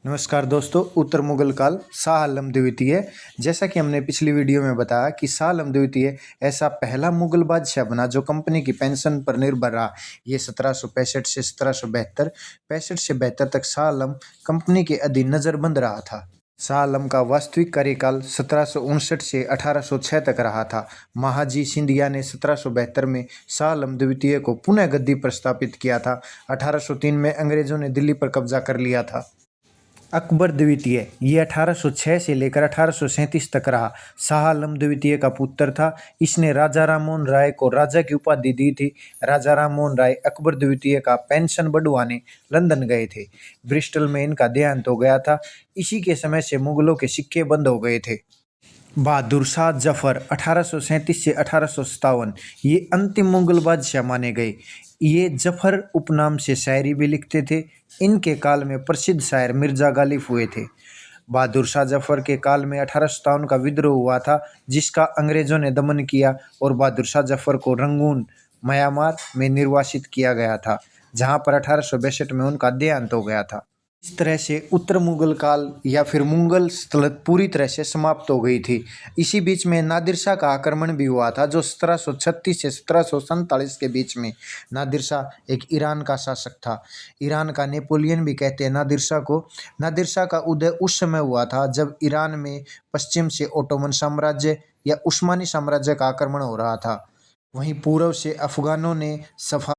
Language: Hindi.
नमस्कार दोस्तों, उत्तर मुगल काल शाह आलम द्वितीय। जैसा कि हमने पिछली वीडियो में बताया कि शाह आलम द्वितीय ऐसा पहला मुगल बादशाह बना जो कंपनी की पेंशन पर निर्भर रहा। ये 1765 से 1772, 65 से 72 तक शाह आलम कंपनी के अधीन नजरबंद रहा था। शाह आलम का वास्तविक कार्यकाल 1759 से 1806 तक रहा था। महाजी सिंधिया ने 1772 में शाह आलम द्वितीय को पुनः गद्दी पर स्थापित किया था। 1803 में अंग्रेजों ने दिल्ली पर कब्जा कर लिया था। अकबर द्वितीय ये 1806 से लेकर 1837 तक रहा। शाह आलम द्वितीय का पुत्र था। इसने राजा राममोहन राय को राजा की उपाधि दी थी। राजा राममोहन राय अकबर द्वितीय का पेंशन बढ़वाने लंदन गए थे। ब्रिस्टल में इनका देहांत हो गया था। इसी के समय से मुगलों के सिक्के बंद हो गए थे। बहादुर शाह जफर 1837 से 1857 ये अंतिम मुगल बादशाह माने गए। ये जफर उपनाम से शायरी भी लिखते थे। इनके काल में प्रसिद्ध शायर मिर्जा गालिब हुए थे। बहादुर शाह जफर के काल में 1857 का विद्रोह हुआ था, जिसका अंग्रेजों ने दमन किया और बहादुर शाह जफर को रंगून म्यांमार में निर्वासित किया गया था, जहां पर 1862 में उनका देहांत हो गया था। इस तरह से उत्तर मुगल काल या फिर मुगल सल्तनत पूरी तरह से समाप्त हो गई थी। इसी बीच में नादिर शाह का आक्रमण भी हुआ था, जो 1736 से 1747 के बीच में। नादिर शाह एक ईरान का शासक था। ईरान का नेपोलियन भी कहते हैं नादिर शाह को। नादिर शाह का उदय उस समय हुआ था जब ईरान में पश्चिम से ओटोमन साम्राज्य या उस्मानी साम्राज्य का आक्रमण हो रहा था। वहीं पूर्व से अफगानों ने सफा